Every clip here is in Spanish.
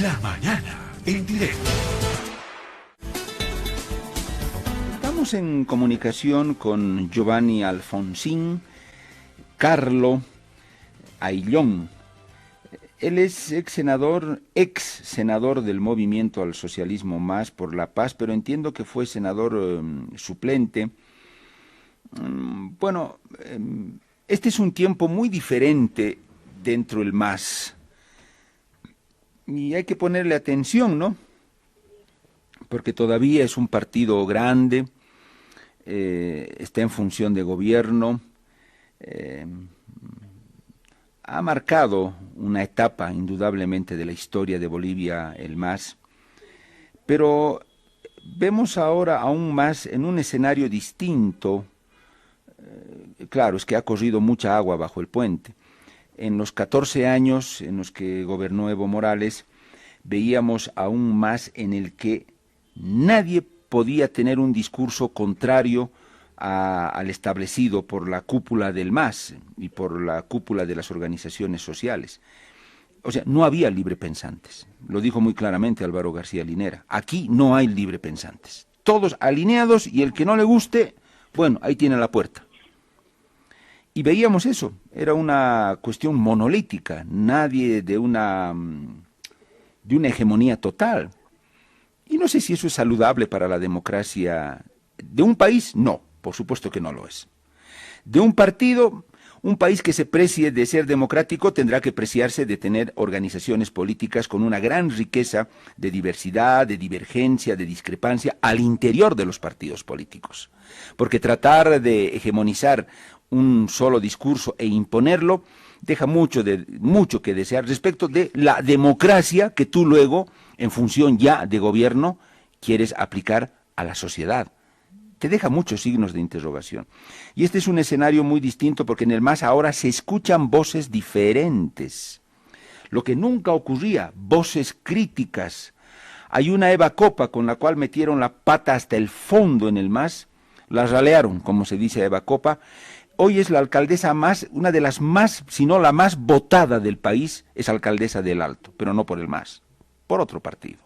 La mañana en directo. Estamos en comunicación con Giovanni Alfonsín Carlo Ayllón. Él es ex senador del Movimiento al Socialismo Más por la Paz, pero entiendo que fue senador suplente. Bueno, este es un tiempo muy diferente dentro del MAS. Y hay que ponerle atención, ¿no? Porque todavía es un partido grande, está en función de gobierno, ha marcado una etapa indudablemente de la historia de Bolivia, el MAS, pero vemos ahora aún más en un escenario distinto. Claro, es que ha corrido mucha agua bajo el puente. En los 14 años en los que gobernó Evo Morales, veíamos aún más en el que nadie podía tener un discurso contrario al establecido por la cúpula del MAS y por la cúpula de las organizaciones sociales. O sea, no había librepensantes. Lo dijo muy claramente Álvaro García Linera. Aquí no hay librepensantes. Todos alineados y el que no le guste, bueno, ahí tiene la puerta. Y veíamos eso, era una cuestión monolítica, nadie de una hegemonía total. Y no sé si eso es saludable para la democracia de un país, no, por supuesto que no lo es. De un partido, un país que se precie de ser democrático tendrá que preciarse de tener organizaciones políticas con una gran riqueza de diversidad, de divergencia, de discrepancia al interior de los partidos políticos. Porque tratar de hegemonizar un solo discurso e imponerlo deja mucho que desear respecto de la democracia que tú luego, en función ya de gobierno, quieres aplicar a la sociedad. Te deja muchos signos de interrogación. Y este es un escenario muy distinto porque en el MAS ahora se escuchan voces diferentes. Lo que nunca ocurría, voces críticas. Hay una Eva Copa con la cual metieron la pata hasta el fondo en el MAS, la ralearon, como se dice a Eva Copa. Hoy es la alcaldesa más, una de las más, si no la más votada del país, es alcaldesa del Alto, pero no por el MAS, por otro partido.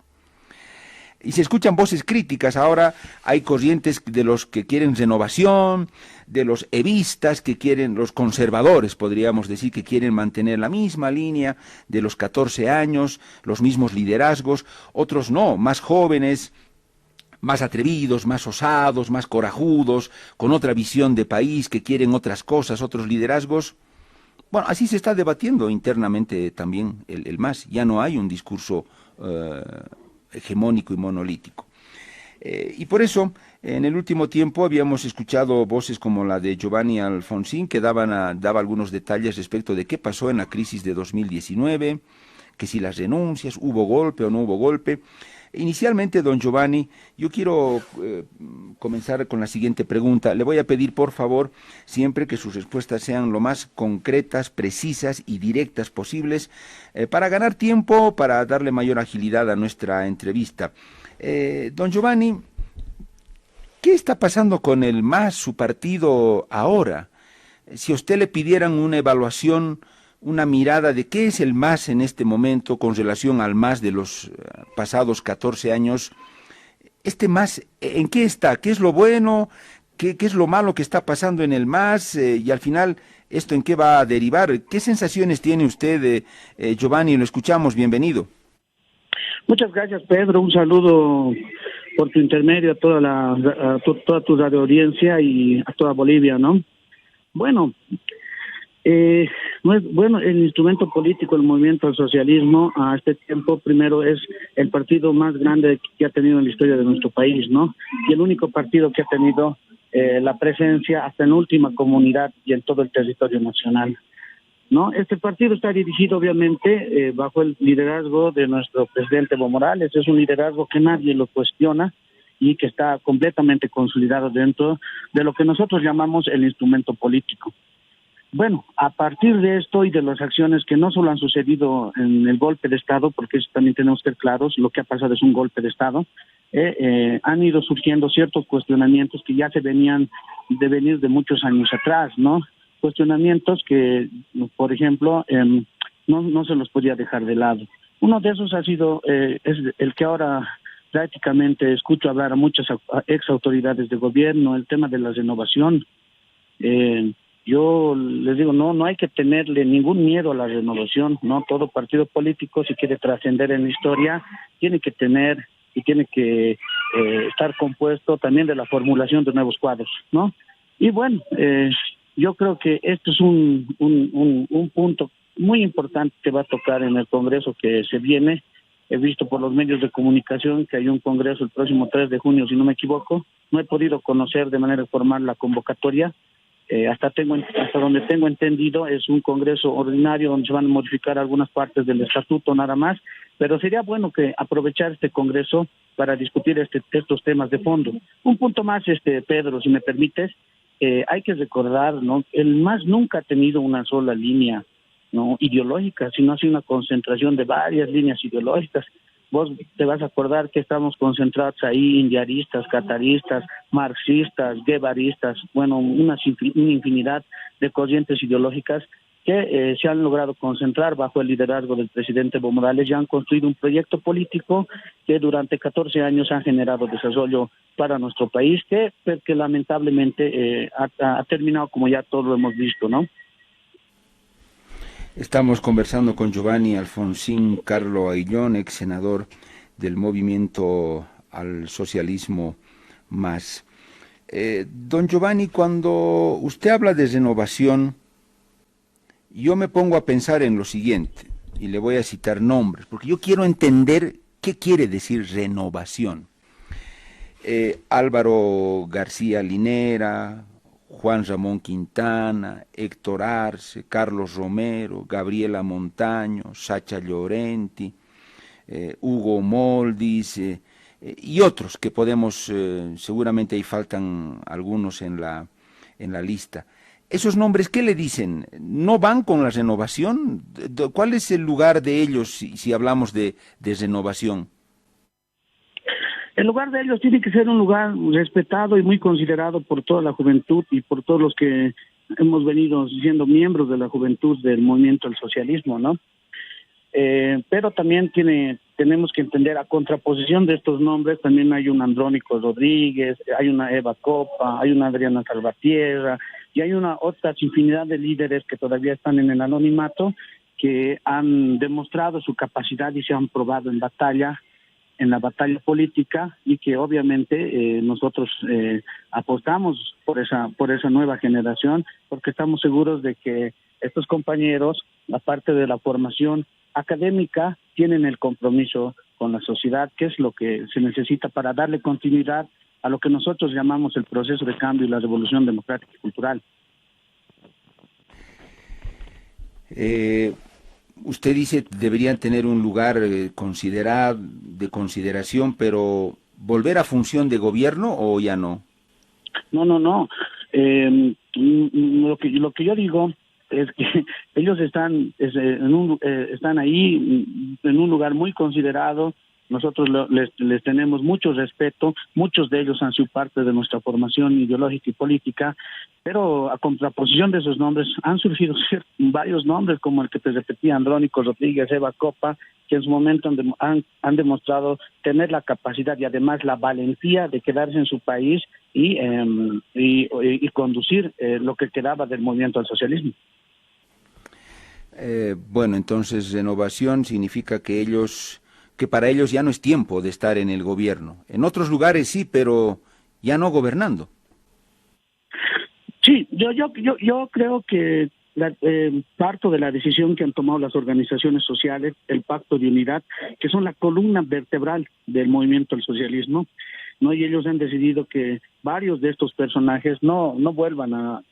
Y se escuchan voces críticas, ahora hay corrientes de los que quieren renovación, de los evistas que quieren, los conservadores podríamos decir, que quieren mantener la misma línea de los 14 años, los mismos liderazgos, otros no, más jóvenes, más atrevidos, más osados, más corajudos, con otra visión de país, que quieren otras cosas, otros liderazgos. Bueno, así se está debatiendo internamente también el MAS. Ya no hay un discurso hegemónico y monolítico. Y por eso, en el último tiempo habíamos escuchado voces como la de Giovanni Alfonsín, que daba algunos detalles respecto de qué pasó en la crisis de 2019, que si las renuncias, hubo golpe o no hubo golpe. Inicialmente, don Giovanni, yo quiero comenzar con la siguiente pregunta. Le voy a pedir, por favor, siempre que sus respuestas sean lo más concretas, precisas y directas posibles, para ganar tiempo, para darle mayor agilidad a nuestra entrevista. Don Giovanni, ¿qué está pasando con el MAS, su partido, ahora? Si a usted le pidieran una evaluación, una mirada de qué es el MAS en este momento con relación al MAS de los pasados 14 años, este MAS, ¿en qué está? ¿Qué es lo bueno? ¿Qué es lo malo que está pasando en el MAS? Y al final, ¿esto en qué va a derivar? ¿Qué sensaciones tiene usted, Giovanni? Lo escuchamos, bienvenido. Muchas gracias, Pedro. Un saludo por tu intermedio a toda tu radio audiencia y a toda Bolivia, ¿no? Bueno, el instrumento político, el movimiento al socialismo, a este tiempo, primero es el partido más grande que ha tenido en la historia de nuestro país, ¿no? Y el único partido que ha tenido la presencia hasta en la última comunidad y en todo el territorio nacional, ¿no? Este partido está dirigido, obviamente, bajo el liderazgo de nuestro presidente Evo Morales. Es un liderazgo que nadie lo cuestiona y que está completamente consolidado dentro de lo que nosotros llamamos el instrumento político. Bueno, a partir de esto y de las acciones que no solo han sucedido en el golpe de Estado, porque eso también tenemos que ser claros, lo que ha pasado es un golpe de Estado, han ido surgiendo ciertos cuestionamientos que ya se venían de venir de muchos años atrás, ¿no? Cuestionamientos que, por ejemplo, no se los podía dejar de lado. Uno de esos ha sido es el que ahora prácticamente escucho hablar a muchas ex autoridades de gobierno, el tema de la renovación. Yo les digo, no hay que tenerle ningún miedo a la renovación, ¿no? Todo partido político, si quiere trascender en la historia, tiene que tener y tiene que estar compuesto también de la formulación de nuevos cuadros, ¿no? Y bueno, yo creo que esto es un punto muy importante que va a tocar en el Congreso que se viene. He visto por los medios de comunicación que hay un Congreso el próximo 3 de junio, si no me equivoco. No he podido conocer de manera formal la convocatoria. Hasta donde tengo entendido es un Congreso ordinario donde se van a modificar algunas partes del estatuto nada más, pero sería bueno que aprovechar este Congreso para discutir estos temas de fondo. Un punto más, Pedro, si me permites, hay que recordar, ¿no? El MAS nunca ha tenido una sola línea, ¿no?, ideológica, sino ha sido una concentración de varias líneas ideológicas. Vos te vas a acordar que estamos concentrados ahí, indiaristas, cataristas, marxistas, guevaristas, bueno, una infinidad de corrientes ideológicas que se han logrado concentrar bajo el liderazgo del presidente Evo Morales y han construido un proyecto político que durante 14 años ha generado desarrollo para nuestro país, que lamentablemente ha terminado como ya todos lo hemos visto, ¿no? Estamos conversando con Giovanni Alfonsín Carlo Ayllón, ex senador del Movimiento al Socialismo Más. Don Giovanni, cuando usted habla de renovación, yo me pongo a pensar en lo siguiente, y le voy a citar nombres, porque yo quiero entender qué quiere decir renovación. Álvaro García Linera, Juan Ramón Quintana, Héctor Arce, Carlos Romero, Gabriela Montaño, Sacha Llorenti, Hugo Moldis y otros que podemos, seguramente ahí faltan algunos en la lista. ¿Esos nombres qué le dicen? ¿No van con la renovación? ¿Cuál es el lugar de ellos si hablamos de renovación? El lugar de ellos tiene que ser un lugar respetado y muy considerado por toda la juventud y por todos los que hemos venido siendo miembros de la juventud del movimiento del socialismo, ¿no? Pero también tenemos que entender, a contraposición de estos nombres, también hay un Andrónico Rodríguez, hay una Eva Copa, hay una Adriana Salvatierra, y hay una otra infinidad de líderes que todavía están en el anonimato, que han demostrado su capacidad y se han probado en la batalla política, y que obviamente nosotros apostamos por esa nueva generación, porque estamos seguros de que estos compañeros, aparte de la formación académica, tienen el compromiso con la sociedad, que es lo que se necesita para darle continuidad a lo que nosotros llamamos el proceso de cambio y la revolución democrática y cultural. Usted dice deberían tener un lugar de consideración, pero ¿volver a función de gobierno o ya no? No. Lo que yo digo es que ellos están ahí en un lugar muy considerado. Nosotros les tenemos mucho respeto, muchos de ellos han sido parte de nuestra formación ideológica y política, pero a contraposición de esos nombres han surgido varios nombres, como el que te repetía, Andrónico Rodríguez, Eva Copa, que en su momento han demostrado tener la capacidad y además la valentía de quedarse en su país y conducir lo que quedaba del movimiento al socialismo. Bueno, entonces renovación significa que para ellos ya no es tiempo de estar en el gobierno. En otros lugares sí, pero ya no gobernando. Sí, yo creo que parto de la decisión que han tomado las organizaciones sociales, el Pacto de Unidad, que son la columna vertebral del movimiento del socialismo, ¿no? Y ellos han decidido que varios de estos personajes no vuelvan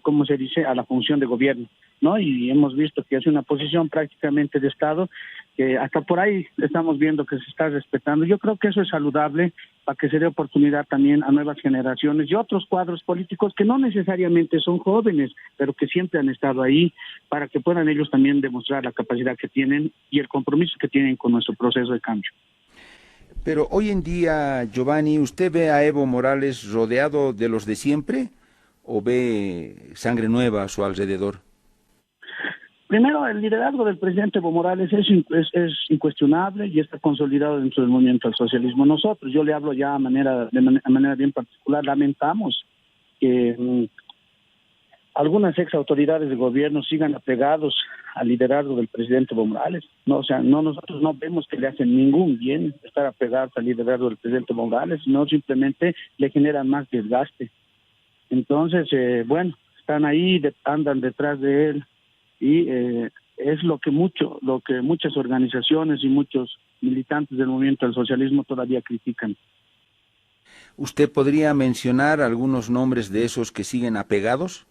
¿cómo se dice?, a la función de gobierno, ¿no? Y hemos visto que es una posición prácticamente de Estado, que hasta por ahí estamos viendo que se está respetando. Yo creo que eso es saludable para que se dé oportunidad también a nuevas generaciones y otros cuadros políticos que no necesariamente son jóvenes, pero que siempre han estado ahí, para que puedan ellos también demostrar la capacidad que tienen y el compromiso que tienen con nuestro proceso de cambio. Pero hoy en día, Giovanni, ¿usted ve a Evo Morales rodeado de los de siempre o ve sangre nueva a su alrededor? Primero, el liderazgo del presidente Evo Morales es incuestionable y está consolidado dentro del movimiento al socialismo. Nosotros, yo le hablo ya de manera bien particular, lamentamos que algunas ex autoridades de gobierno sigan apegados al liderazgo del presidente Evo Morales. No, o sea, nosotros no vemos que le hacen ningún bien estar apegados al liderazgo del presidente Evo Morales, sino simplemente le generan más desgaste. Entonces, bueno, están ahí, andan detrás de él y es lo que muchas organizaciones y muchos militantes del movimiento del socialismo todavía critican. ¿Usted podría mencionar algunos nombres de esos que siguen apegados?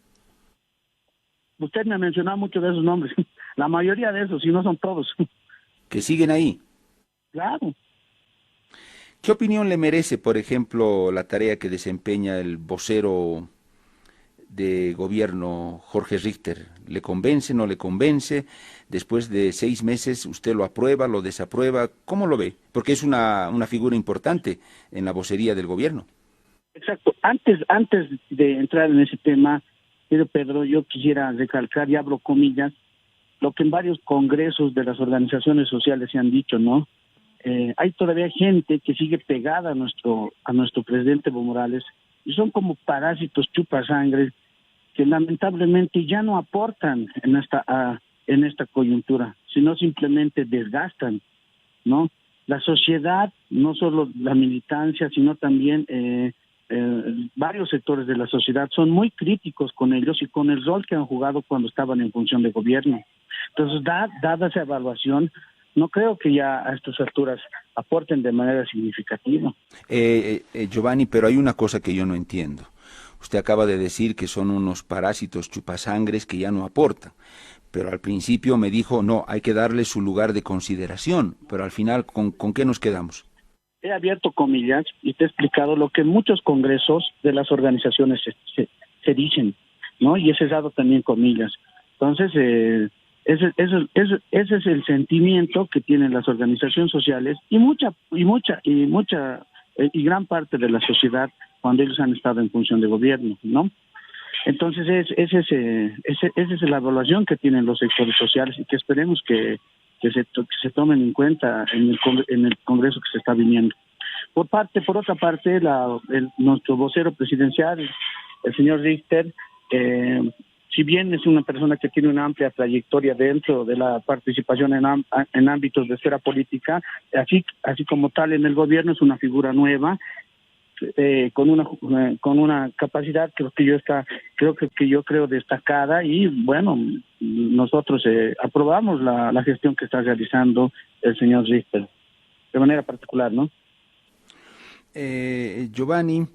Usted me ha mencionado muchos de esos nombres, la mayoría de esos, si no son todos. ¿Que siguen ahí? Claro. ¿Qué opinión le merece, por ejemplo, la tarea que desempeña el vocero de gobierno Jorge Richter? ¿Le convence, no le convence? Después de 6 meses, ¿usted lo aprueba, lo desaprueba? ¿Cómo lo ve? Porque es una figura importante en la vocería del gobierno. Exacto. Antes de entrar en ese tema, Pedro, yo quisiera recalcar, y abro comillas, lo que en varios congresos de las organizaciones sociales se han dicho, ¿no? Hay todavía gente que sigue pegada a nuestro presidente Evo Morales y son como parásitos chupasangre que lamentablemente ya no aportan en esta coyuntura, sino simplemente desgastan, ¿no? La sociedad, no solo la militancia, sino también varios sectores de la sociedad son muy críticos con ellos y con el rol que han jugado cuando estaban en función de gobierno. Entonces, dada esa evaluación, no creo que ya a estas alturas aporten de manera significativa. Giovanni, pero hay una cosa que yo no entiendo. Usted acaba de decir que son unos parásitos chupasangres que ya no aportan, pero al principio me dijo, no, hay que darle su lugar de consideración, pero al final, ¿con qué nos quedamos? He abierto comillas y te he explicado lo que en muchos congresos de las organizaciones se dicen, ¿no? Y he cerrado también comillas. Entonces, ese es el sentimiento que tienen las organizaciones sociales y gran parte de la sociedad cuando ellos han estado en función de gobierno, ¿no? Entonces, esa es la evaluación que tienen los sectores sociales y que esperemos que se tomen en cuenta en el Congreso que se está viniendo. Por otra parte, nuestro vocero presidencial, el señor Richter, si bien es una persona que tiene una amplia trayectoria dentro de la participación en ámbitos de esfera política, así como tal en el gobierno, es una figura nueva, con una capacidad que yo creo destacada, y bueno, nosotros aprobamos la gestión que está realizando el señor Richter de manera particular, ¿no? Giovanni,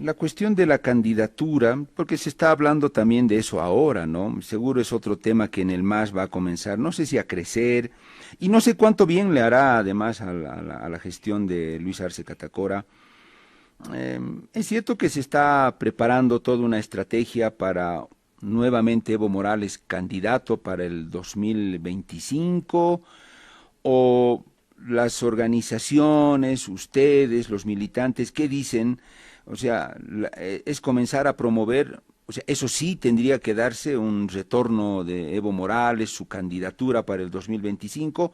la cuestión de la candidatura, porque se está hablando también de eso ahora, ¿no? Seguro es otro tema que en el MAS va a comenzar, no sé si a crecer, y no sé cuánto bien le hará además a la gestión de Luis Arce Catacora. Es cierto que se está preparando toda una estrategia para nuevamente Evo Morales candidato para el 2025, o las organizaciones, ustedes, los militantes, ¿qué dicen? O sea, es comenzar a promover, o sea, eso sí tendría que darse un retorno de Evo Morales, su candidatura para el 2025,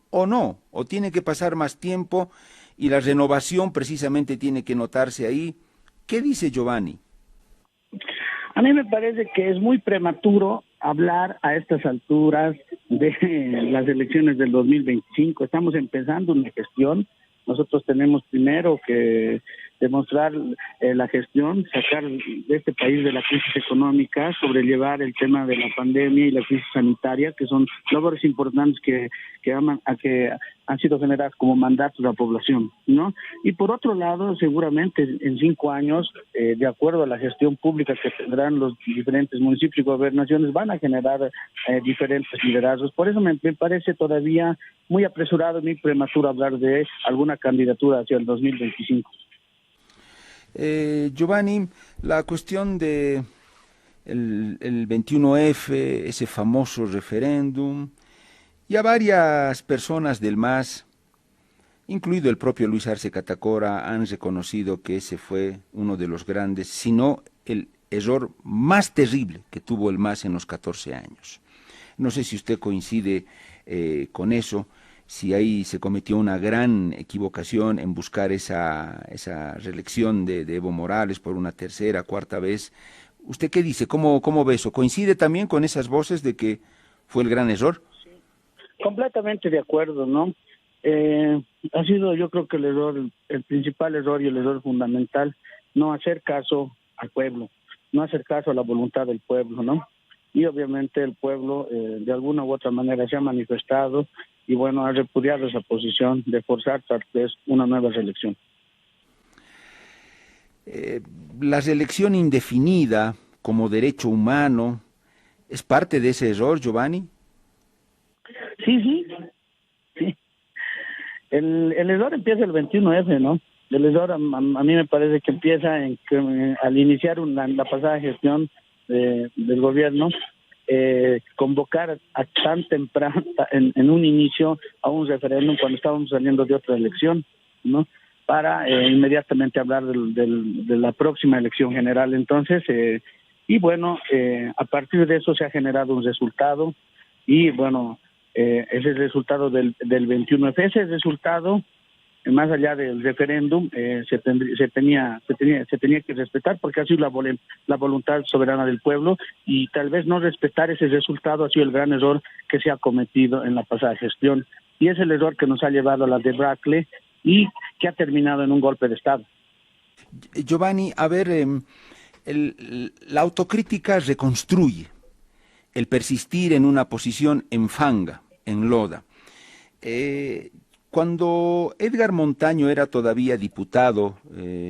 o no, o tiene que pasar más tiempo y la renovación precisamente tiene que notarse ahí. ¿Qué dice Giovanni? A mí me parece que es muy prematuro hablar a estas alturas de las elecciones del 2025. Estamos empezando una gestión. Nosotros tenemos primero que demostrar la gestión, sacar de este país de la crisis económica, sobrellevar el tema de la pandemia y la crisis sanitaria, que son labores importantes que han sido generadas como mandatos a la población, ¿no? Y por otro lado, seguramente en 5 años, de acuerdo a la gestión pública que tendrán los diferentes municipios y gobernaciones, van a generar diferentes liderazgos. Por eso me parece todavía muy apresurado y muy prematuro hablar de alguna candidatura hacia el 2025. Giovanni, la cuestión de el 21F, ese famoso referéndum, ya varias personas del MAS, incluido el propio Luis Arce Catacora, han reconocido que ese fue uno de los grandes, si no el error más terrible que tuvo el MAS en los 14 años. No sé si usted coincide con eso, si ahí se cometió una gran equivocación en buscar esa reelección de Evo Morales por una tercera, cuarta vez. ¿Usted qué dice? ¿Cómo ve eso? ¿Coincide también con esas voces de que fue el gran error? Completamente de acuerdo, ¿no? Ha sido, yo creo que el error, el principal error y el error fundamental, no hacer caso al pueblo, no hacer caso a la voluntad del pueblo, ¿no? Y obviamente el pueblo de alguna u otra manera se ha manifestado y bueno, ha repudiado esa posición de forzar tal vez una nueva reelección. La reelección indefinida como derecho humano es parte de ese error, Giovanni. Sí, sí, sí. El error empieza el 21F, ¿no? El error a mí me parece que empieza al iniciar la pasada gestión del gobierno, convocar a tan temprano, en un inicio, a un referéndum cuando estábamos saliendo de otra elección, ¿no? Para inmediatamente hablar de la próxima elección general. Entonces, y bueno, a partir de eso se ha generado un resultado y bueno, ese es el resultado del 21F. Ese resultado, más allá del referéndum, se tenía que respetar porque ha sido la voluntad soberana del pueblo y tal vez no respetar ese resultado ha sido el gran error que se ha cometido en la pasada gestión y es el error que nos ha llevado a la debacle y que ha terminado en un golpe de Estado. Giovanni, a ver, la autocrítica reconstruye, el persistir en una posición enfanga, enloda. Cuando Edgar Montaño era todavía diputado,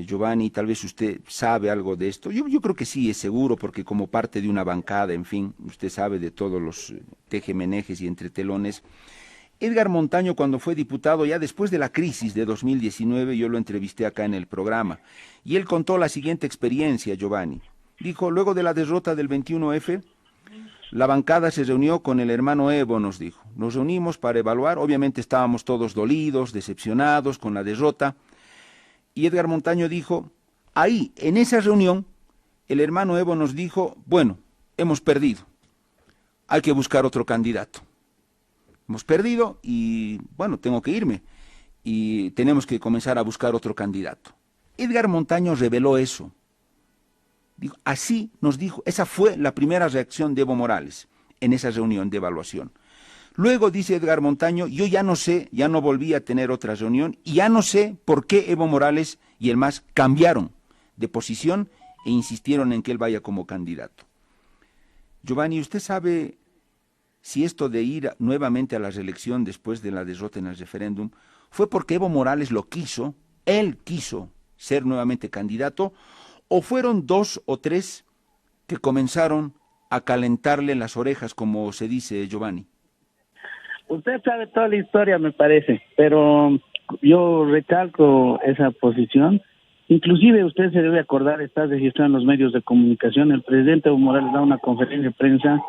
Giovanni, tal vez usted sabe algo de esto. Yo creo que sí, es seguro, porque como parte de una bancada, en fin, usted sabe de todos los tejemenejes y entretelones. Edgar Montaño, cuando fue diputado, ya después de la crisis de 2019, yo lo entrevisté acá en el programa, y él contó la siguiente experiencia, Giovanni. Dijo, luego de la derrota del 21F, la bancada se reunió con el hermano Evo, nos dijo. Nos reunimos para evaluar, obviamente estábamos todos dolidos, decepcionados con la derrota, y Edgar Montaño dijo, ahí, en esa reunión, el hermano Evo nos dijo, bueno, hemos perdido, hay que buscar otro candidato. Hemos perdido y, bueno, tengo que irme, y tenemos que comenzar a buscar otro candidato. Edgar Montaño reveló eso. Dijo, así nos dijo, esa fue la primera reacción de Evo Morales en esa reunión de evaluación. Luego, dice Edgar Montaño, yo ya no sé, ya no volví a tener otra reunión y ya no sé por qué Evo Morales y el MAS cambiaron de posición e insistieron en que él vaya como candidato. Giovanni, ¿usted sabe si esto de ir nuevamente a la reelección después de la derrota en el referéndum fue porque Evo Morales lo quiso, él quiso ser nuevamente candidato, o fueron dos o tres que comenzaron a calentarle las orejas, como se dice, Giovanni? Usted sabe toda la historia, me parece, pero yo recalco esa posición. Inclusive usted se debe acordar, está registrado en los medios de comunicación, el presidente Evo Morales da una conferencia de prensa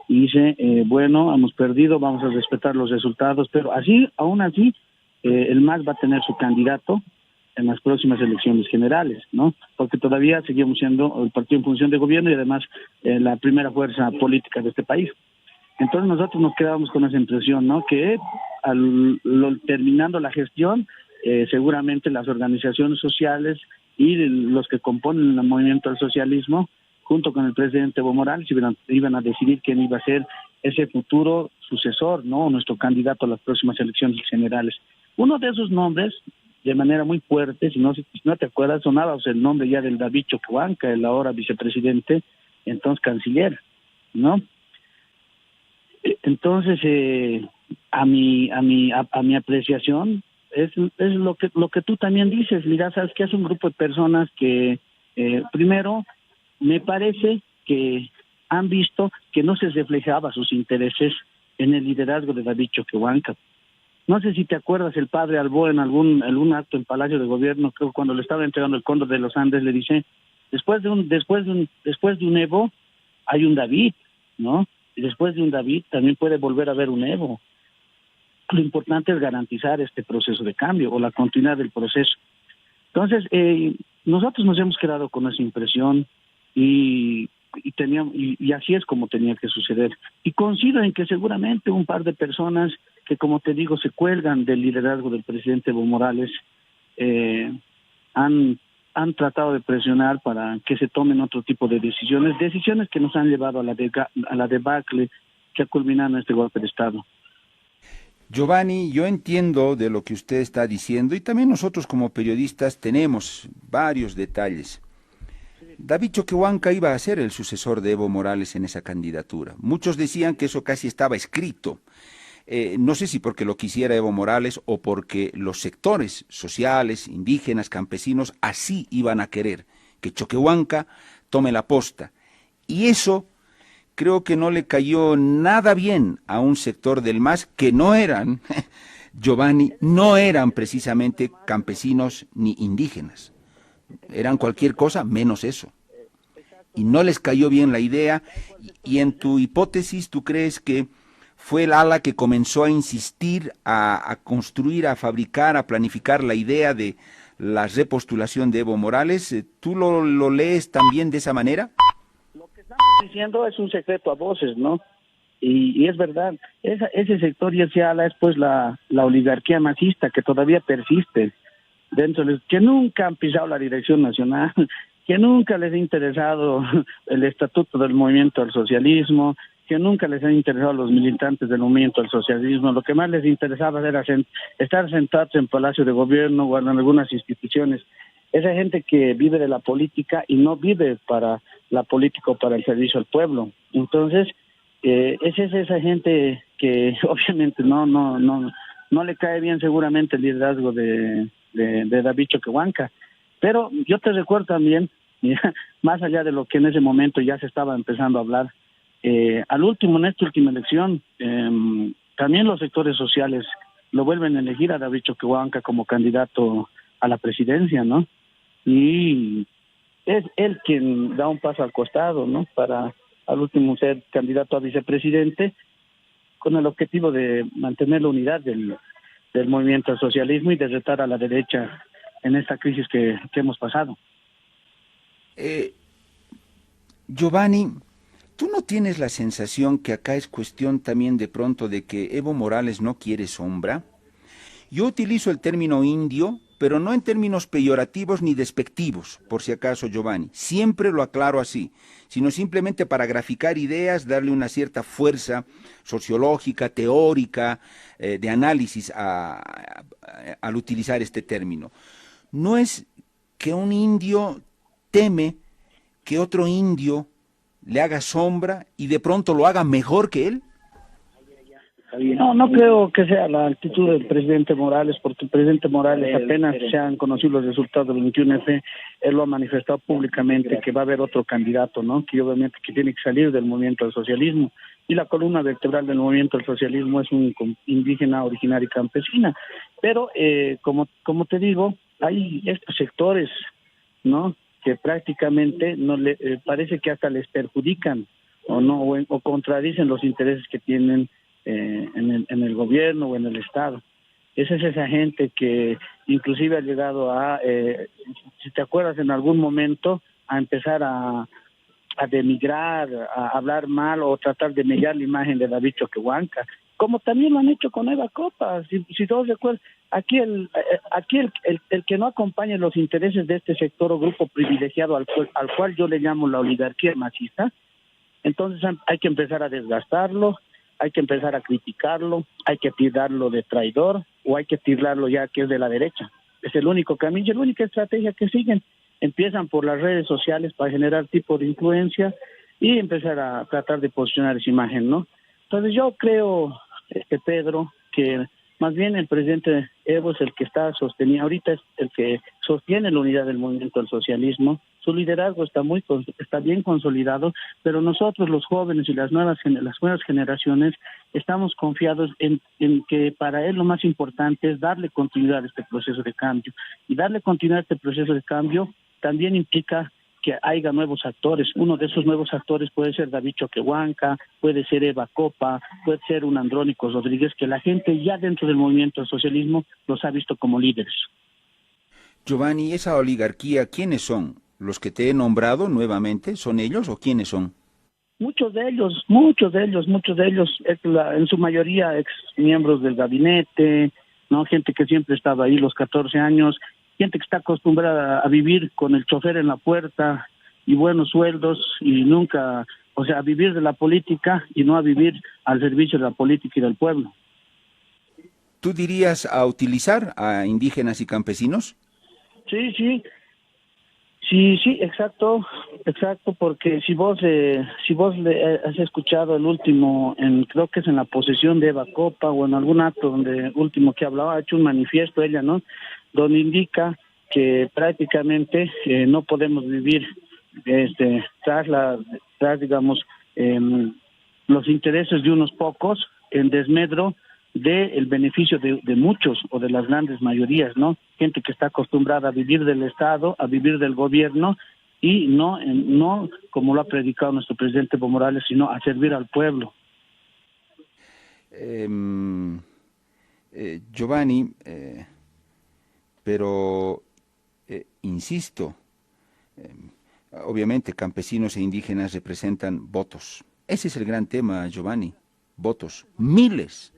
y dice, bueno, hemos perdido, vamos a respetar los resultados, pero así, aún así, el MAS va a tener su candidato en las próximas elecciones generales, ¿no? Porque todavía seguimos siendo el partido en función de gobierno y además la primera fuerza política de este país. Entonces nosotros nos quedábamos con esa impresión, ¿no? Que terminando la gestión, seguramente las organizaciones sociales y los que componen el movimiento del socialismo, junto con el presidente Evo Morales, iban a decidir quién iba a ser ese futuro sucesor, ¿no? Nuestro candidato a las próximas elecciones generales. Uno de esos nombres, de manera muy fuerte, si no te acuerdas, sonaba el nombre ya del David Choquehuanca, el ahora vicepresidente, entonces canciller, ¿no? Entonces, a mi apreciación, es lo que tú también dices. Mira, sabes que es un grupo de personas que, primero, me parece que han visto que no se reflejaba sus intereses en el liderazgo de David Choquehuanca. No sé si te acuerdas, el padre Albó en algún acto en Palacio de Gobierno, creo que cuando le estaba entregando el Cóndor de los Andes, le dice, después de un Evo, hay un David, ¿no? Y después de un David también puede volver a haber un Evo. Lo importante es garantizar este proceso de cambio o la continuidad del proceso. Entonces, nosotros nos hemos quedado con esa impresión y y así es como tenía que suceder. Y coincido en que seguramente un par de personas que, como te digo, se cuelgan del liderazgo del presidente Evo Morales, han tratado de presionar para que se tomen otro tipo de decisiones que nos han llevado a la debacle que ha culminado en este golpe de Estado. Giovanni, yo entiendo de lo que usted está diciendo y también nosotros como periodistas tenemos varios detalles. David Choquehuanca iba a ser el sucesor de Evo Morales en esa candidatura. Muchos decían que eso casi estaba escrito. No sé si porque lo quisiera Evo Morales o porque los sectores sociales, indígenas, campesinos, así iban a querer que Choquehuanca tome la posta. Y eso creo que no le cayó nada bien a un sector del MAS que no eran, Giovanni, no eran precisamente campesinos ni indígenas. Eran cualquier cosa menos eso. Y no les cayó bien la idea. Y en tu hipótesis, ¿tú crees que fue el ala que comenzó a insistir, a construir, a fabricar, a planificar la idea de la repostulación de Evo Morales? ¿Tú lo lees también de esa manera? Lo que estamos diciendo es un secreto a voces, ¿no? Y es verdad, ese sector y ese ala es pues la oligarquía masista que todavía persiste dentro de los que nunca han pisado la dirección nacional, que nunca les ha interesado el estatuto del movimiento al socialismo, que nunca les han interesado a los militantes del movimiento al socialismo. Lo que más les interesaba era estar sentados en Palacio de Gobierno o en algunas instituciones. Esa gente que vive de la política y no vive para la política o para el servicio al pueblo. Entonces, es esa gente que obviamente no le cae bien seguramente el liderazgo de David Choquehuanca. Pero yo te recuerdo también, más allá de lo que en ese momento ya se estaba empezando a hablar, en esta última elección, también los sectores sociales lo vuelven a elegir a David Choquehuanca como candidato a la presidencia, ¿no? Y es él quien da un paso al costado, ¿no? Para al último ser candidato a vicepresidente, con el objetivo de mantener la unidad del movimiento al socialismo y de retar a la derecha en esta crisis que hemos pasado. Giovanni, ¿tú no tienes la sensación que acá es cuestión también de pronto de que Evo Morales no quiere sombra? Yo utilizo el término indio, pero no en términos peyorativos ni despectivos, por si acaso, Giovanni. Siempre lo aclaro así, sino simplemente para graficar ideas, darle una cierta fuerza sociológica, teórica, de análisis al utilizar este término. No es que un indio teme que otro indio le haga sombra y de pronto lo haga mejor que él. No creo que sea la actitud del presidente Morales, porque el presidente Morales apenas se han conocido los resultados del 21F, él lo ha manifestado públicamente que va a haber otro candidato, ¿no? Que obviamente que tiene que salir del movimiento al socialismo, y la columna vertebral del movimiento al socialismo es un indígena originaria y campesina. Pero, como te digo, hay estos sectores, ¿no? Que prácticamente parece que hasta les perjudican o contradicen los intereses que tienen en el gobierno o en el Estado. Esa es esa gente que inclusive ha llegado si te acuerdas, en algún momento a empezar a denigrar, a hablar mal o tratar de negar la imagen de David Choquehuanca, como también lo han hecho con Eva Copa. Si todos recuerdan, aquí el que no acompañe los intereses de este sector o grupo privilegiado al cual yo le llamo la oligarquía machista, entonces hay que empezar a desgastarlo, hay que empezar a criticarlo, hay que tildarlo de traidor o hay que tildarlo ya que es de la derecha. Es el único camino y la única estrategia que siguen. Empiezan por las redes sociales para generar tipo de influencia y empezar a tratar de posicionar esa imagen, ¿no? Entonces yo creo, Pedro, que más bien el presidente Evo es el que está sosteniendo, ahorita es el que sostiene la unidad del movimiento al socialismo. Su liderazgo está bien consolidado, pero nosotros los jóvenes y las nuevas generaciones estamos confiados en que para él lo más importante es darle continuidad a este proceso de cambio. Y darle continuidad a este proceso de cambio también implica que haya nuevos actores. Uno de esos nuevos actores puede ser David Choquehuanca, puede ser Eva Copa, puede ser un Andrónico Rodríguez, que la gente ya dentro del movimiento del socialismo los ha visto como líderes. Giovanni, esa oligarquía, ¿quiénes son? los que te he nombrado nuevamente, ¿son ellos o quiénes son? Muchos de ellos, en su mayoría ex miembros del gabinete, ¿no? Gente que siempre estaba ahí los 14 años, gente que está acostumbrada a vivir con el chofer en la puerta y buenos sueldos y nunca, o sea, a vivir de la política y no a vivir al servicio de la política y del pueblo. ¿Tú dirías a utilizar a indígenas y campesinos? Sí, exacto, porque si vos has escuchado el último, creo que es en la posesión de Eva Copa o en algún acto donde último que hablaba, ha hecho un manifiesto ella, ¿no? Donde indica que prácticamente no podemos vivir tras digamos los intereses de unos pocos en desmedro del beneficio de muchos o de las grandes mayorías, ¿no? Gente que está acostumbrada a vivir del Estado, a vivir del gobierno y no como lo ha predicado nuestro presidente Evo Morales, sino a servir al pueblo. Giovanni, pero insisto, obviamente campesinos e indígenas representan votos. Ese es el gran tema, Giovanni, votos, miles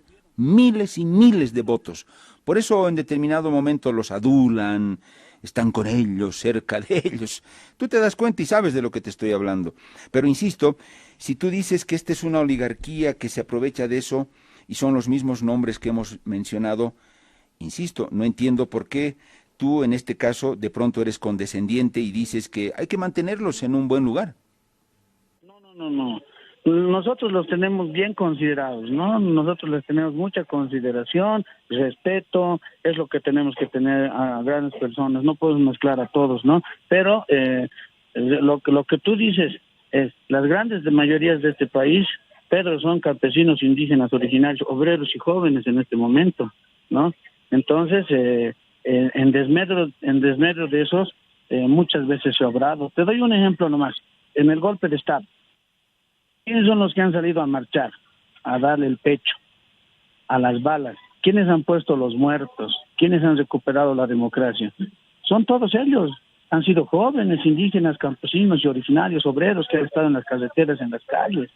y miles de votos. Por eso en determinado momento los adulan, están con ellos, cerca de ellos. Tú te das cuenta y sabes de lo que te estoy hablando. Pero insisto, si tú dices que esta es una oligarquía que se aprovecha de eso y son los mismos nombres que hemos mencionado, insisto, no entiendo por qué tú en este caso de pronto eres condescendiente y dices que hay que mantenerlos en un buen lugar. No. Nosotros los tenemos bien considerados, ¿no? Nosotros les tenemos mucha consideración, respeto, es lo que tenemos que tener a grandes personas, no podemos mezclar a todos, ¿no? Pero lo que tú dices es, las grandes mayorías de este país, Pedro, son campesinos indígenas originarios, obreros y jóvenes en este momento, ¿no? Entonces, en desmedro de esos, muchas veces se ha obrado. Te doy un ejemplo nomás, en el golpe de Estado. ¿Quiénes son los que han salido a marchar, a darle el pecho a las balas? ¿Quiénes han puesto los muertos? ¿Quiénes han recuperado la democracia? Son todos ellos. Han sido jóvenes, indígenas, campesinos y originarios, obreros que han estado en las carreteras, en las calles,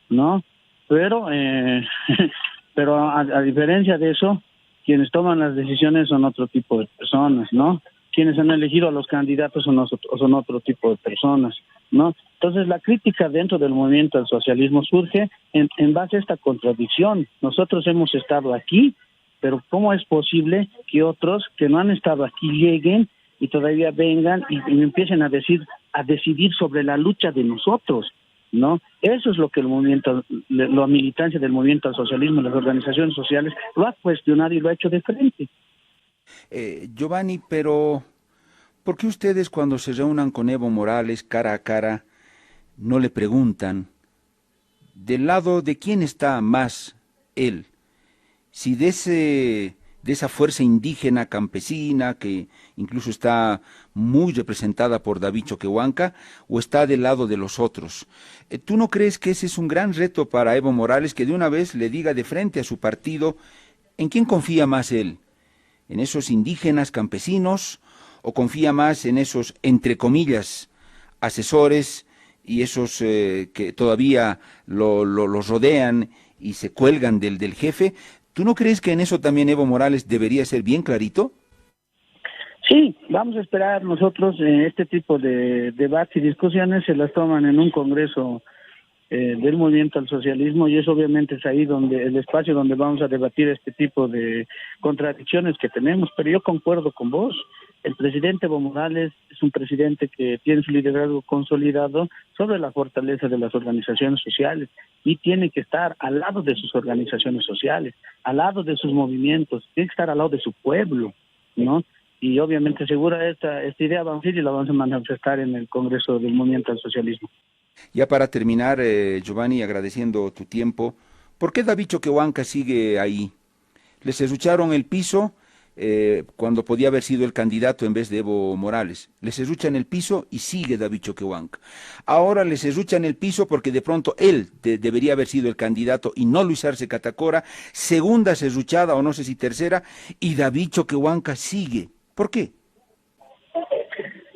¿no? Pero a diferencia de eso, quienes toman las decisiones son otro tipo de personas, ¿no? Quienes han elegido a los candidatos son otro tipo de personas, ¿no? Entonces la crítica dentro del movimiento al socialismo surge en base a esta contradicción. Nosotros hemos estado aquí, pero ¿cómo es posible que otros que no han estado aquí lleguen y todavía vengan y empiecen a decidir sobre la lucha de nosotros, ¿no? Eso es lo que la militancia del movimiento al socialismo, las organizaciones sociales, lo ha cuestionado y lo ha hecho de frente. Giovanni, pero ¿por qué ustedes cuando se reúnan con Evo Morales cara a cara no le preguntan del lado de quién está más él? Si de esa fuerza indígena campesina que incluso está muy representada por David Choquehuanca, o está del lado de los otros. ¿Tú no crees que ese es un gran reto para Evo Morales, que de una vez le diga de frente a su partido en quién confía más él? ¿En esos indígenas campesinos o confía más en esos, entre comillas, asesores y esos que todavía los rodean y se cuelgan del jefe? ¿Tú no crees que en eso también Evo Morales debería ser bien clarito? Sí, vamos a esperar nosotros este tipo de debates y discusiones se las toman en un congreso del movimiento al socialismo y eso obviamente es ahí donde el espacio donde vamos a debatir este tipo de contradicciones que tenemos, pero yo concuerdo con vos. El presidente Evo Morales es un presidente que tiene su liderazgo consolidado sobre la fortaleza de las organizaciones sociales y tiene que estar al lado de sus organizaciones sociales, al lado de sus movimientos, tiene que estar al lado de su pueblo, ¿no? Y obviamente segura esta idea vamos a ir y la vamos a manifestar en el Congreso del Movimiento al Socialismo. Ya para terminar, Giovanni, agradeciendo tu tiempo, ¿por qué David Choquehuanca sigue ahí? Les serrucharon el piso cuando podía haber sido el candidato en vez de Evo Morales. Les serruchan el piso y sigue David Choquehuanca. Ahora les serruchan el piso porque de pronto él debería haber sido el candidato y no Luis Arce Catacora. Segunda serruchada o no sé si tercera y David Choquehuanca sigue. ¿Por qué?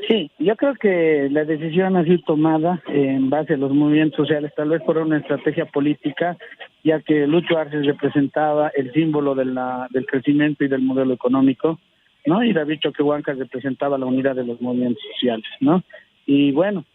Sí, yo creo que la decisión ha sido tomada en base a los movimientos sociales, tal vez por una estrategia política, ya que Lucho Arce representaba el símbolo del crecimiento y del modelo económico, ¿no? Y David Choquehuanca representaba la unidad de los movimientos sociales, ¿no? Y bueno,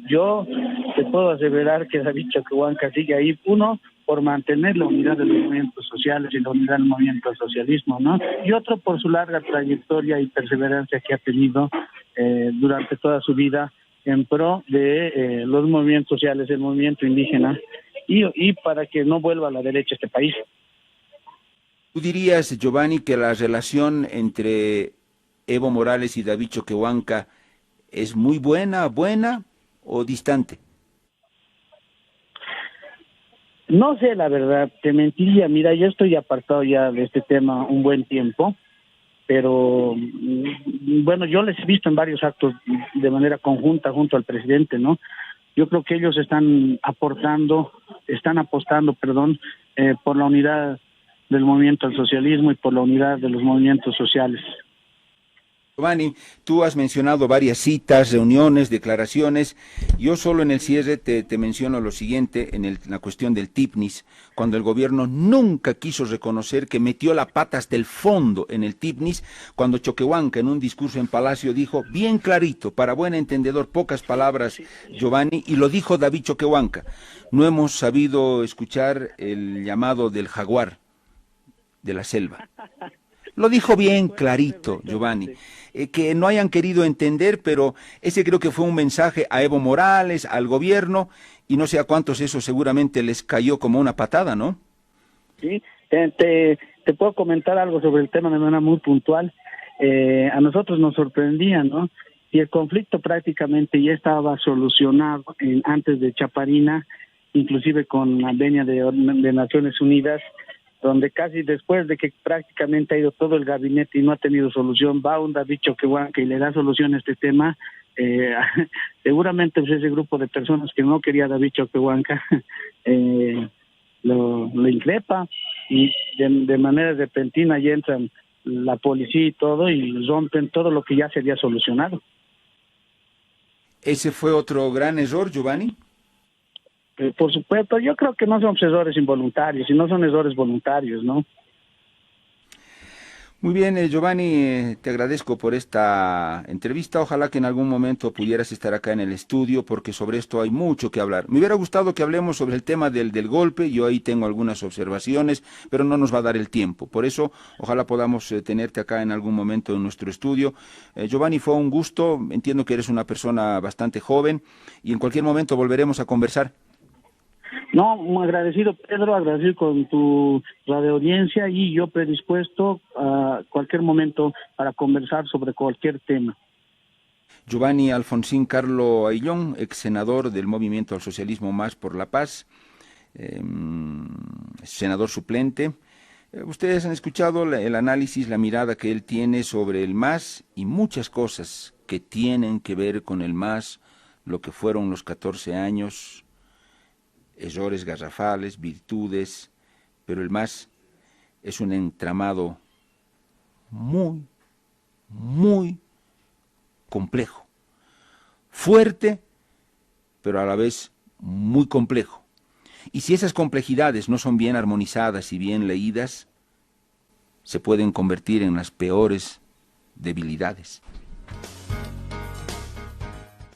yo te puedo aseverar que David Choquehuanca sigue ahí, uno, por mantener la unidad de los movimientos sociales y la unidad del movimiento al socialismo, ¿no? Y otro por su larga trayectoria y perseverancia que ha tenido durante toda su vida en pro de los movimientos sociales, el movimiento indígena, y para que no vuelva a la derecha este país. ¿Tú dirías, Giovanni, que la relación entre Evo Morales y David Choquehuanca es muy buena o distante? No sé, la verdad, te mentiría. Mira, yo estoy apartado ya de este tema un buen tiempo, pero bueno, yo les he visto en varios actos de manera conjunta junto al presidente, ¿no? Yo creo que ellos están apostando, perdón, por la unidad del movimiento al socialismo y por la unidad de los movimientos sociales. Giovanni, tú has mencionado varias citas, reuniones, declaraciones. Yo solo en el cierre te menciono lo siguiente en la cuestión del TIPNIS, cuando el gobierno nunca quiso reconocer que metió la pata hasta el fondo en el TIPNIS, cuando Choquehuanca en un discurso en Palacio dijo bien clarito, para buen entendedor, pocas palabras, Giovanni, y lo dijo David Choquehuanca: no hemos sabido escuchar el llamado del jaguar de la selva. Lo dijo bien clarito, Giovanni. Que no hayan querido entender, pero ese creo que fue un mensaje a Evo Morales, al gobierno, y no sé a cuántos eso seguramente les cayó como una patada, ¿no? Sí, te puedo comentar algo sobre el tema de manera muy puntual. A nosotros nos sorprendía, ¿no? Y el conflicto prácticamente ya estaba solucionado antes de Chaparina, inclusive con la venia de Naciones Unidas, donde casi después de que prácticamente ha ido todo el gabinete y no ha tenido solución, va un David Choquehuanca y le da solución a este tema. Seguramente pues, ese grupo de personas que no quería a David Choquehuanca lo increpa, y de manera repentina ya entran la policía y todo y rompen todo lo que ya se había solucionado. ¿Ese fue otro gran error, Giovanni? Por supuesto, yo creo que no son errores involuntarios, sino son errores voluntarios, ¿no? Muy bien, Giovanni, te agradezco por esta entrevista. Ojalá que en algún momento pudieras estar acá en el estudio, porque sobre esto hay mucho que hablar. Me hubiera gustado que hablemos sobre el tema del golpe. Yo ahí tengo algunas observaciones, pero no nos va a dar el tiempo. Por eso, ojalá podamos tenerte acá en algún momento en nuestro estudio. Giovanni, fue un gusto. Entiendo que eres una persona bastante joven y en cualquier momento volveremos a conversar. No, muy agradecido, Pedro, agradecido con tu radio audiencia, y yo predispuesto a cualquier momento para conversar sobre cualquier tema. Giovanni Alfonsín Carlo Ayllón, ex senador del Movimiento al Socialismo Más por la Paz, senador suplente. Ustedes han escuchado el análisis, la mirada que él tiene sobre el MAS y muchas cosas que tienen que ver con el MAS, lo que fueron los 14 años, errores garrafales, virtudes, pero el MAS es un entramado muy, muy complejo, fuerte, pero a la vez muy complejo. Y si esas complejidades no son bien armonizadas y bien leídas, se pueden convertir en las peores debilidades.